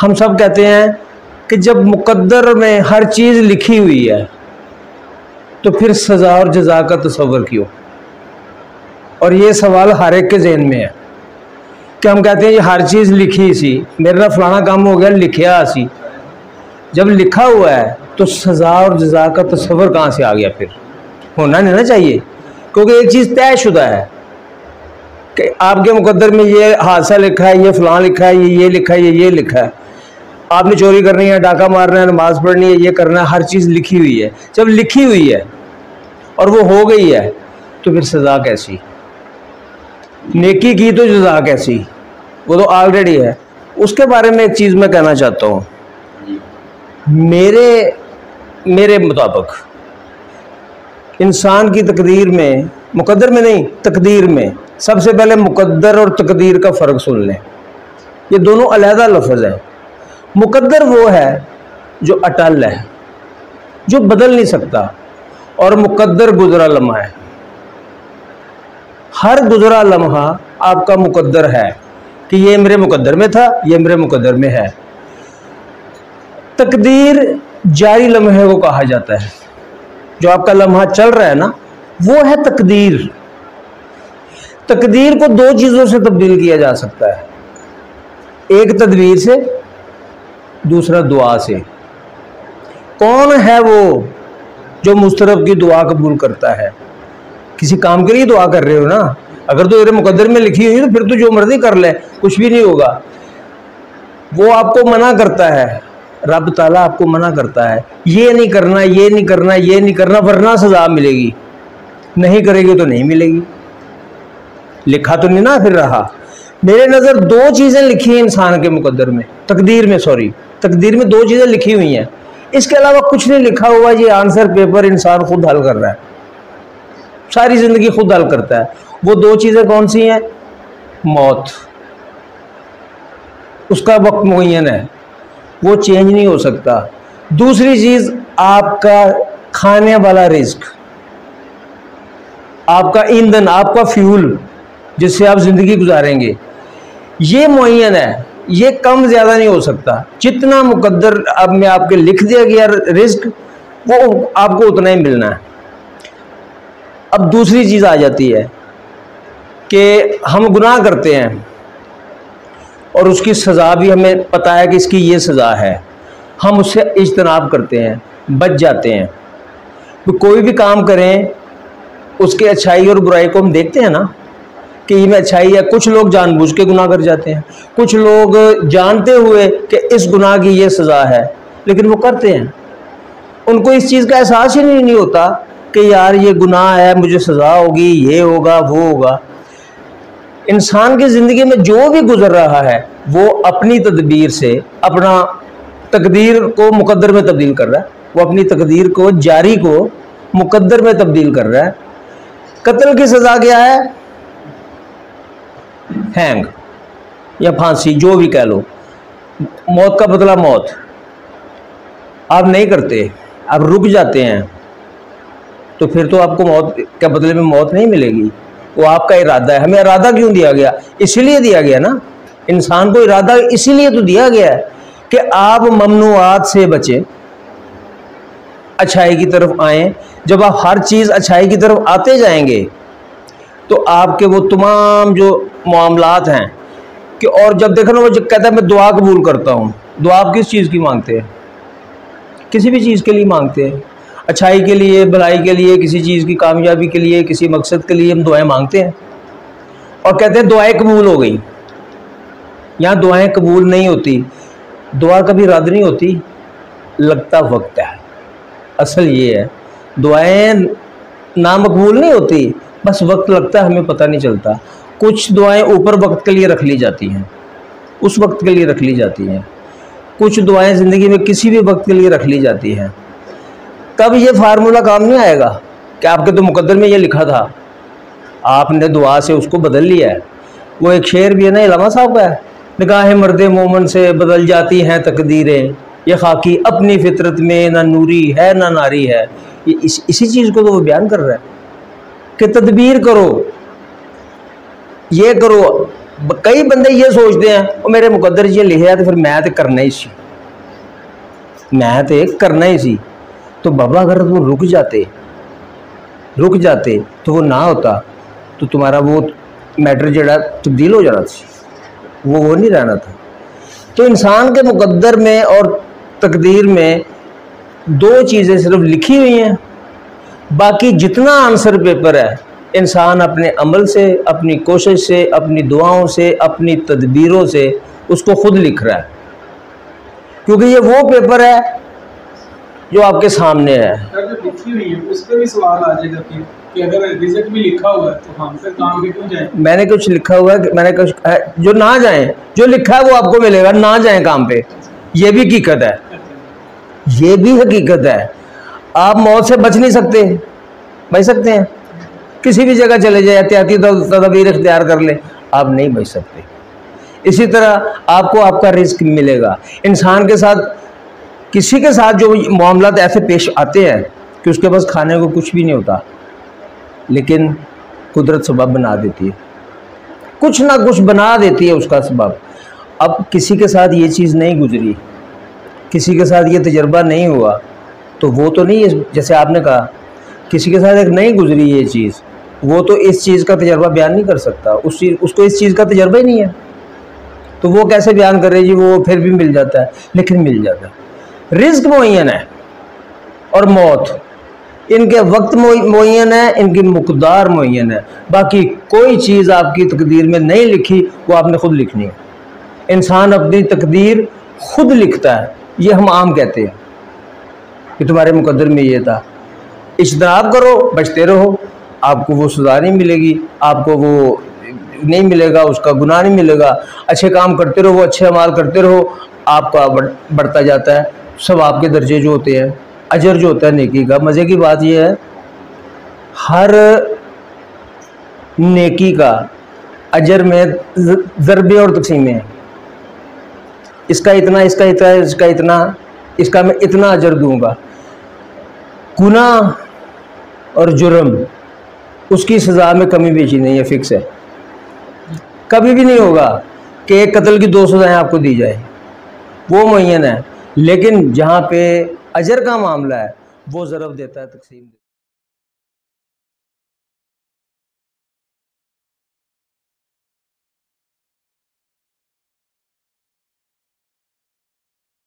ہم سب کہتے ہیں کہ جب مقدر میں ہر چیز لکھی ہوئی ہے تو پھر سزا اور جزا کا تصور کیوں؟ اور یہ سوال ہر ایک کے ذہن میں ہے کہ ہم کہتے ہیں یہ ہر چیز لکھی سی، میرا فلانا کام ہو گیا لکھیا سی، جب لکھا ہوا ہے تو سزا اور جزا کا تصور کہاں سے آ گیا؟ پھر ہونا نہیں نا چاہیے، کیونکہ ایک چیز طے شدہ ہے کہ آپ کے مقدر میں یہ حادثہ لکھا ہے، یہ فلاں لکھا ہے، یہ لکھا ہے، یہ لکھا ہے، آپ نے چوری کرنی ہے، ڈاکہ مارنا ہے، نماز پڑھنی ہے، یہ کرنا ہے، ہر چیز لکھی ہوئی ہے۔ جب لکھی ہوئی ہے اور وہ ہو گئی ہے تو پھر سزا کیسی؟ نیکی کی تو جزا کیسی؟ وہ تو آلریڈی ہے۔ اس کے بارے میں ایک چیز میں کہنا چاہتا ہوں، میرے مطابق انسان کی تقدیر میں، مقدر میں نہیں، تقدیر میں، سب سے پہلے مقدر اور تقدیر کا فرق سن لیں، یہ دونوں علیحدہ لفظ ہیں۔ مقدر وہ ہے جو اٹل ہے، جو بدل نہیں سکتا، اور مقدر گزرا لمحہ ہے۔ ہر گزرا لمحہ آپ کا مقدر ہے کہ یہ میرے مقدر میں تھا، یہ میرے مقدر میں ہے۔ تقدیر جاری لمحے کو کہا جاتا ہے، جو آپ کا لمحہ چل رہا ہے نا، وہ ہے تقدیر۔ تقدیر کو دو چیزوں سے تبدیل کیا جا سکتا ہے، ایک تدبیر سے، دوسرا دعا سے۔ کون ہے وہ جو مسترب کی دعا قبول کرتا ہے؟ کسی کام کے لیے دعا کر رہے ہو نا، اگر تو میرے مقدر میں لکھی ہوئی تو پھر تو جو مرضی کر لے، کچھ بھی نہیں ہوگا۔ وہ آپ کو منع کرتا ہے، رب تعالیٰ آپ کو منع کرتا ہے، یہ نہیں کرنا، یہ نہیں کرنا، یہ نہیں کرنا، ورنہ سزا ملے گی، نہیں کرے گی تو نہیں ملے گی۔ لکھا تو نہیں نا پھر رہا۔ میرے نظر دو چیزیں لکھی ہیں انسان کے مقدر میں، تقدیر میں دو چیزیں لکھی ہوئی ہیں، اس کے علاوہ کچھ نہیں لکھا ہوا۔ یہ آنسر پیپر انسان خود حل کر رہا ہے، ساری زندگی خود حل کرتا ہے۔ وہ دو چیزیں کون سی ہیں؟ موت، اس کا وقت معین ہے، وہ چینج نہیں ہو سکتا۔ دوسری چیز آپ کا کھانے والا رزق، آپ کا ایندھن، آپ کا فیول جس سے آپ زندگی گزاریں گے، یہ معین ہے، یہ کم زیادہ نہیں ہو سکتا۔ جتنا مقدر اب میں آپ کے لکھ دیا گیا رزق، وہ آپ کو اتنا ہی ملنا ہے۔ اب دوسری چیز آ جاتی ہے کہ ہم گناہ کرتے ہیں اور اس کی سزا بھی ہمیں پتہ ہے کہ اس کی یہ سزا ہے، ہم اس سے اجتناب کرتے ہیں، بچ جاتے ہیں۔ کوئی بھی کام کریں اس کے اچھائی اور برائی کو ہم دیکھتے ہیں نا کہ یہ میں اچھائی ہے۔ کچھ لوگ جان بوجھ کے گناہ کر جاتے ہیں، کچھ لوگ جانتے ہوئے کہ اس گناہ کی یہ سزا ہے لیکن وہ کرتے ہیں، ان کو اس چیز کا احساس ہی نہیں ہوتا کہ یار یہ گناہ ہے، مجھے سزا ہوگی، یہ ہوگا، وہ ہوگا۔ انسان کی زندگی میں جو بھی گزر رہا ہے وہ اپنی تدبیر سے اپنا تقدیر کو مقدر میں تبدیل کر رہا ہے، وہ اپنی تقدیر کو، جاری کو مقدر میں تبدیل کر رہا ہے۔ قتل کی سزا کیا ہے؟ ہینگ یا پھانسی، جو بھی کہہ لو، موت کا بدلہ موت۔ آپ نہیں کرتے، آپ رک جاتے ہیں تو پھر تو آپ کو موت کے بدلے میں موت نہیں ملے گی، وہ آپ کا ارادہ ہے۔ ہمیں ارادہ کیوں دیا گیا؟ اسی لیے دیا گیا نا، انسان کو ارادہ اسی لیے تو دیا گیا ہے کہ آپ ممنوعات سے بچیں، اچھائی کی طرف آئیں۔ جب آپ ہر چیز اچھائی کی طرف آتے جائیں گے تو آپ کے وہ تمام جو معاملات ہیں کہ، اور جب دیکھنا وہ کہتا ہے میں دعا قبول کرتا ہوں، دعا آپ کس چیز کی مانگتے ہیں؟ کسی بھی چیز کے لیے مانگتے ہیں، اچھائی کے لیے، بھلائی کے لیے، کسی چیز کی کامیابی کے لیے، کسی مقصد کے لیے ہم دعائیں مانگتے ہیں اور کہتے ہیں دعائیں قبول ہو گئی۔ یہاں دعائیں قبول نہیں ہوتی، دعا کبھی رد نہیں ہوتی، لگتا وقت ہے۔ اصل یہ ہے، دعائیں نامقبول نہیں ہوتی، بس وقت لگتا ہے، ہمیں پتہ نہیں چلتا۔ کچھ دعائیں اوپر وقت کے لیے رکھ لی جاتی ہیں، اس وقت کے لیے رکھ لی جاتی ہیں، کچھ دعائیں زندگی میں کسی بھی وقت کے لیے رکھ لی جاتی ہیں۔ تب یہ فارمولہ کام نہیں آئے گا کہ آپ کے تو مقدر میں یہ لکھا تھا، آپ نے دعا سے اس کو بدل لیا ہے۔ وہ ایک شعر بھی ہے نا علامہ صاحب کا ہے، نگاہ مرد مومن سے بدل جاتی ہیں تقدیریں، یہ خاکی اپنی فطرت میں نہ نوری ہے نہ ناری ہے۔ یہ اسی چیز کو تو وہ بیان کر رہا ہے کہ تدبیر کرو، یہ کرو، کئی بندے یہ سوچتے ہیں وہ میرے مقدر یہ لکھا تو پھر میں تو کرنا ہی سی، میں تو کرنا ہی سی. تو بابا اگر وہ رک جاتے تو وہ نہ ہوتا تو تمہارا وہ میٹر جڑا تبدیل ہو جانا تھی، وہ نہیں رہنا تھا. تو انسان کے مقدر میں اور تقدیر میں دو چیزیں صرف لکھی ہوئی ہیں، باقی جتنا آنسر پیپر ہے انسان اپنے عمل سے، اپنی کوشش سے، اپنی دعاؤں سے، اپنی تدبیروں سے اس کو خود لکھ رہا ہے، کیونکہ یہ وہ پیپر ہے جو آپ کے سامنے ہے. لکھی ہوئی ہے اس پہ بھی سوال آ جائے گا کہ اگر رزق بھی لکھا ہوا ہے تو ہم پھر کام پہ کیوں جائیں؟ میں نے کچھ لکھا ہوا ہے، میں نے کچھ جو نہ جائیں، جو لکھا ہے وہ آپ کو ملے گا، نہ جائیں کام پہ. یہ بھی حقیقت ہے، یہ بھی حقیقت ہے. آپ موت سے بچ نہیں سکتے، بچ سکتے ہیں کسی بھی جگہ چلے جائیں، احتیاطی تدابیر اختیار کر لیں، آپ نہیں بچ سکتے. اسی طرح آپ کو آپ کا رزق ملے گا. انسان کے ساتھ، کسی کے ساتھ جو معاملات ایسے پیش آتے ہیں کہ اس کے پاس کھانے کو کچھ بھی نہیں ہوتا، لیکن قدرت سبب بنا دیتی ہے، کچھ نہ کچھ بنا دیتی ہے اس کا سبب. اب کسی کے ساتھ یہ چیز نہیں گزری، کسی کے ساتھ یہ تجربہ نہیں ہوا، تو وہ تو نہیں، جیسے آپ نے کہا کسی کے ساتھ ایک نہیں گزری یہ چیز، وہ تو اس چیز کا تجربہ بیان نہیں کر سکتا، اس کو اس چیز کا تجربہ ہی نہیں ہے، تو وہ کیسے بیان کرے جی وہ پھر بھی مل جاتا ہے. لیکن مل جاتا ہے. رزق معین ہے اور موت، ان کے وقت معین ہے، ان کی مقدار معین ہے، باقی کوئی چیز آپ کی تقدیر میں نہیں لکھی، وہ آپ نے خود لکھنی ہے. انسان اپنی تقدیر خود لکھتا ہے. یہ ہم عام کہتے ہیں کہ تمہارے مقدر میں یہ تھا. اجتناب کرو، بچتے رہو، آپ کو وہ سزا نہیں ملے گی، آپ کو وہ نہیں ملے گا، اس کا گناہ نہیں ملے گا. اچھے کام کرتے رہو، اچھے اعمال کرتے رہو، آپ کا بڑھتا جاتا ہے. ثواب کے درجے جو ہوتے ہیں، اجر جو ہوتا ہے نیکی کا. مزے کی بات یہ ہے ہر نیکی کا اجر میں ضربے اور تقسیمیں ہیں. اس کا اتنا، اس کا اتنا، اس کا اتنا، اس کا میں اتنا اجر دوں گا. گناہ اور جرم اس کی سزا میں کمی بیشی نہیں ہے، فکس ہے. کبھی بھی نہیں ہوگا کہ ایک قتل کی 2 سزائیں آپ کو دی جائے، وہ معین ہے. لیکن جہاں پہ اجر کا معاملہ ہے وہ ضرب دیتا ہے، تقسیم دیتا ہے.